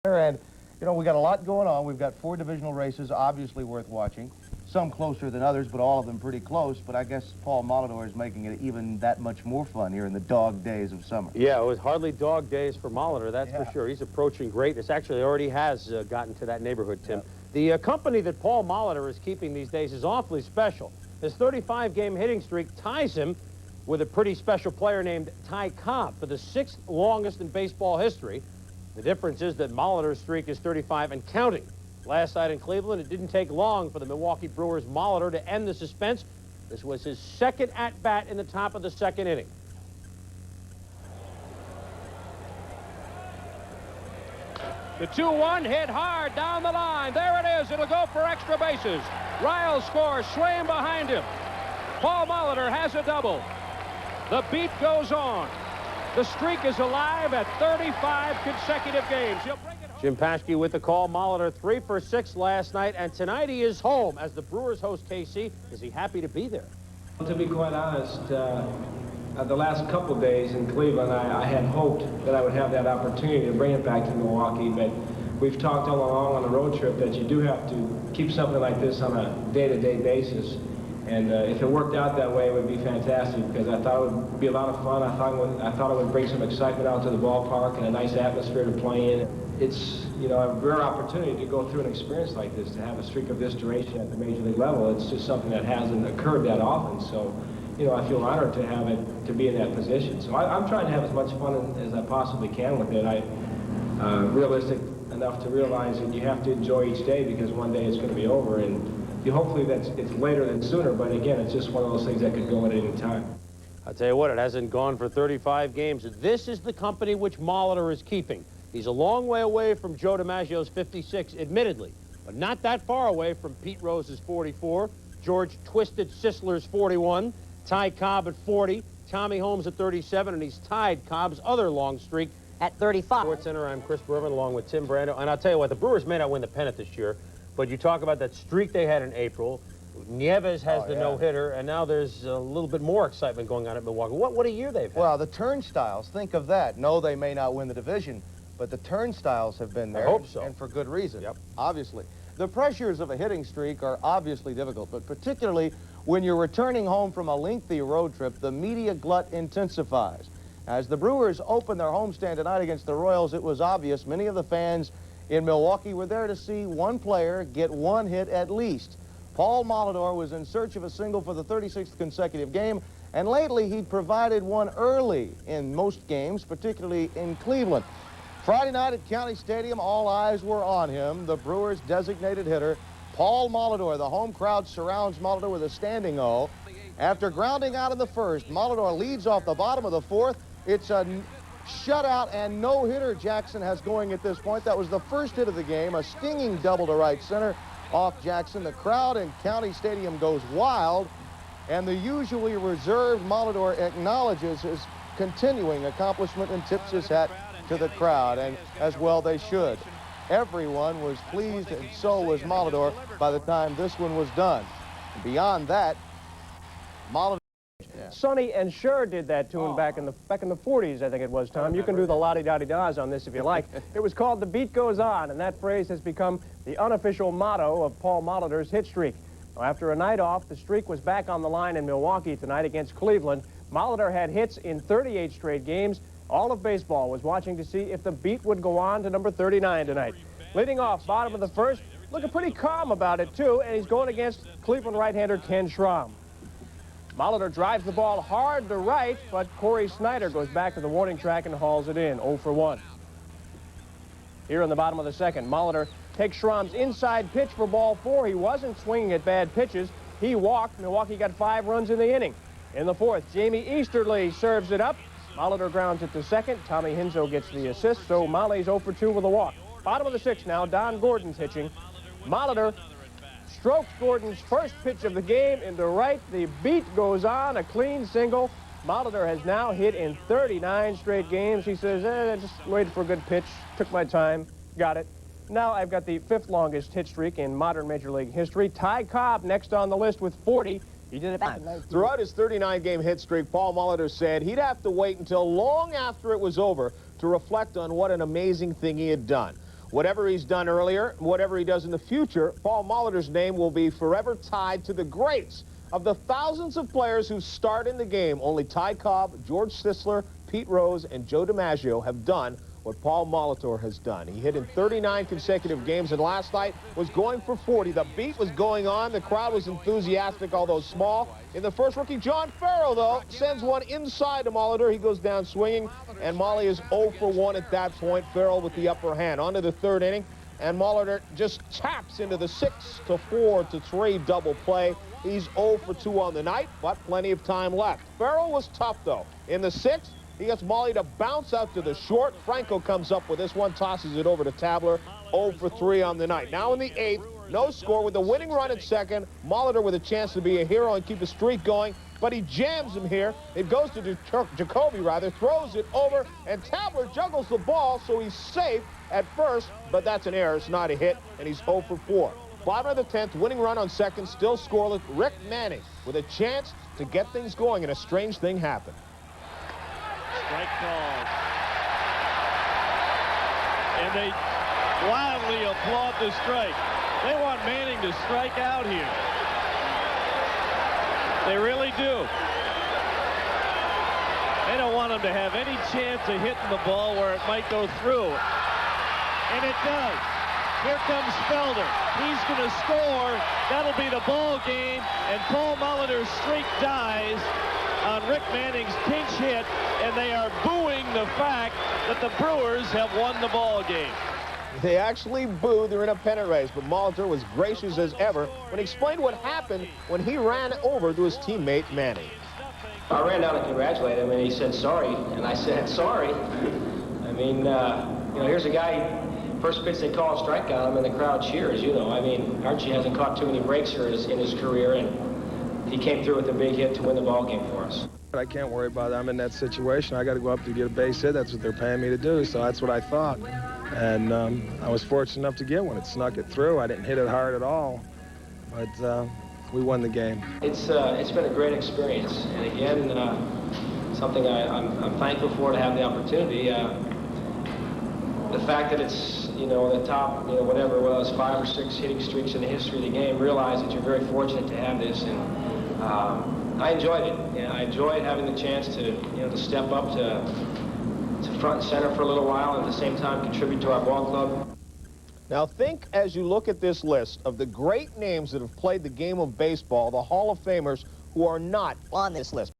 And, you know, we got a lot going on. We've got 4 divisional races, obviously worth watching. Some closer than others, but all of them pretty close. But I guess Paul Molitor is making it even that much more fun here in the dog days of summer. Yeah, it was hardly dog days for Molitor, that's for sure. He's approaching greatness. Actually, already has gotten to that neighborhood, Tim. The company that Paul Molitor is keeping these days is awfully special. His 35-game hitting streak ties him with a pretty special player named Ty Cobb for the 6th longest in baseball history. The difference is that Molitor's streak is 35 and counting. Last night in Cleveland, it didn't take long for the Milwaukee Brewers' Molitor to end the suspense. This was his 2nd at-bat in the top of the 2nd inning. The 2-1 hit hard down the line. There it is. It'll go for extra bases. Riles scores. Swain behind him. Paul Molitor has a double. The beat goes on. The streak is alive at 35 consecutive games. Jim Paschke with the call. Molitor 3 for 6 last night, and tonight he is home as the Brewers host KC. Is he happy to be there? To be quite honest, the last couple days in Cleveland, I had hoped that I would have that opportunity to bring it back to Milwaukee, but we've talked all along on the road trip that you do have to keep something like this on a day-to-day basis. And if it worked out that way, it would be fantastic, because I thought it would be a lot of fun. I thought it would bring some excitement out to the ballpark and a nice atmosphere to play in. It's, you know, a rare opportunity to go through an experience like this, to have a streak of this duration at the major league level. It's just something that hasn't occurred that often. So, you know, I feel honored to have it, to be in that position. So I'm trying to have as much fun as I possibly can with it. I'm realistic enough to realize that you have to enjoy each day, because one day it's going to be over. And hopefully it's later than sooner, but again, it's just one of those things that could go at any time. I'll tell you what, it hasn't gone for 35 games. This is the company which Molitor is keeping. He's a long way away from Joe DiMaggio's 56, admittedly, but not that far away from Pete Rose's 44, George Twisted Sisler's 41, Ty Cobb at 40, Tommy Holmes at 37, and he's tied Cobb's other long streak at 35. Sports Center, I'm Chris Berman along with Tim Brando, and I'll tell you what, the Brewers may not win the pennant this year, but you talk about that streak they had in April. Nieves has the no-hitter, and now there's a little bit more excitement going on at Milwaukee. What a year they've had. Well, the turnstiles, think of that. No, they may not win the division, but the turnstiles have been there. I hope so. And for good reason, Yep. Obviously. The pressures of a hitting streak are obviously difficult, but particularly when you're returning home from a lengthy road trip, the media glut intensifies. As the Brewers opened their homestand tonight against the Royals, it was obvious many of the fans in Milwaukee were there to see one player get one hit at least. Paul Molitor was in search of a single for the 36th consecutive game, and lately he'd provided one early in most games, particularly in Cleveland. Friday night at County Stadium, all eyes were on him, the Brewers' designated hitter, Paul Molitor. The home crowd surrounds Molitor with a standing O. After grounding out in the first, Molitor leads off the bottom of the 4th. It's a shutout and no-hitter Jackson has going at this point. That was the first hit of the game, a stinging double to right center off Jackson. The crowd in County Stadium goes wild, and the usually reserved Molitor acknowledges his continuing accomplishment and tips his hat to the crowd, and as well they should. Everyone was pleased, and so was Molitor by the time this one was done. Beyond that, Molitor... Sonny and Cher did that to him back in the 40s, I think it was, Tom. You can do the la-di-da-di-das on this if you like. It was called "The Beat Goes On," and that phrase has become the unofficial motto of Paul Molitor's hit streak. Now, after a night off, the streak was back on the line in Milwaukee tonight against Cleveland. Molitor had hits in 38 straight games. All of baseball was watching to see if the beat would go on to number 39 tonight. Leading off, bottom of the 1st, looking pretty calm about it, too, and he's going against Cleveland right-hander Ken Schramm. Molitor drives the ball hard to right, but Corey Snyder goes back to the warning track and hauls it in, 0 for 1. Here in the bottom of the 2nd, Molitor takes Schramm's inside pitch for ball 4. He wasn't swinging at bad pitches. He walked. Milwaukee got 5 runs in the inning. In the 4th, Jamie Easterly serves it up. Molitor grounds it to 2nd. Tommy Hinzo gets the assist, so Molly's 0 for 2 with a walk. Bottom of the 6th now, Don Gordon's pitching. Molitor strokes Gordon's first pitch of the game into right. The beat goes on, a clean single. Molitor has now hit in 39 straight games. He says, I just waited for a good pitch, took my time, got it. Now I've got the 5th longest hit streak in modern Major League history. Ty Cobb next on the list with 40. He did it back in 19. Throughout his 39-game hit streak, Paul Molitor said he'd have to wait until long after it was over to reflect on what an amazing thing he had done. Whatever he's done earlier, whatever he does in the future, Paul Molitor's name will be forever tied to the greats. Of the thousands of players who start in the game, only Ty Cobb, George Sisler, Pete Rose, and Joe DiMaggio have done what Paul Molitor has done. He hit in 39 consecutive games, and last night was going for 40. The beat was going on. The crowd was enthusiastic, although small. In the first, rookie John Farrell, though, sends one inside to Molitor. He goes down swinging, and Molly is 0 for 1 at that point. Farrell with the upper hand. On to the third inning, and Molitor just taps into the 6-4-3 double play. He's 0 for 2 on the night, but plenty of time left. Farrell was tough, though. In the 6th, he gets Molly to bounce out to the short. Franco comes up with this one, tosses it over to Tabler. 0 for 3 on the night. Now in the 8th, no score with the winning run at second. Molitor with a chance to be a hero and keep a streak going, but he jams him here. It goes to Jacoby, throws it over, and Tabler juggles the ball, so he's safe at first, but that's an error. It's not a hit, and he's 0 for 4. Bottom of the 10th, winning run on second, still scoreless. Rick Manning with a chance to get things going, and a strange thing happened. Strike called. And they wildly applaud the strike. They want Manning to strike out here. They really do. They don't want him to have any chance of hitting the ball where it might go through. And it does. Here comes Felder. He's going to score. That'll be the ball game. And Paul Molitor's streak dies on Rick Manning's pinch hit, and they are booing the fact that the Brewers have won the ball game. They actually booed. They're in a pennant race, but Molitor was gracious as ever when he explained what happened when he ran over to his teammate Manning. I ran down to congratulate him, and he said sorry, and I said sorry. I mean, you know, here's a guy, first pitch they call a strikeout him, and the crowd cheers, you know. I mean, Archie hasn't caught too many breaks here in his career, and he came through with a big hit to win the ball game for us. I can't worry about it. I'm in that situation. I got to go up to get a base hit. That's what they're paying me to do, so that's what I thought. And I was fortunate enough to get one. It snuck it through. I didn't hit it hard at all, but we won the game. It's been a great experience, and again, something I'm thankful for to have the opportunity. The fact that it's, you know, the top, you know, whatever it was, 5 or 6 hitting streaks in the history of the game, realize that you're very fortunate to have this, and I enjoyed it. Yeah, I enjoyed having the chance to, you know, to step up to front and center for a little while, and at the same time contribute to our ball club. Now think, as you look at this list, of the great names that have played the game of baseball, the Hall of Famers who are not on this list.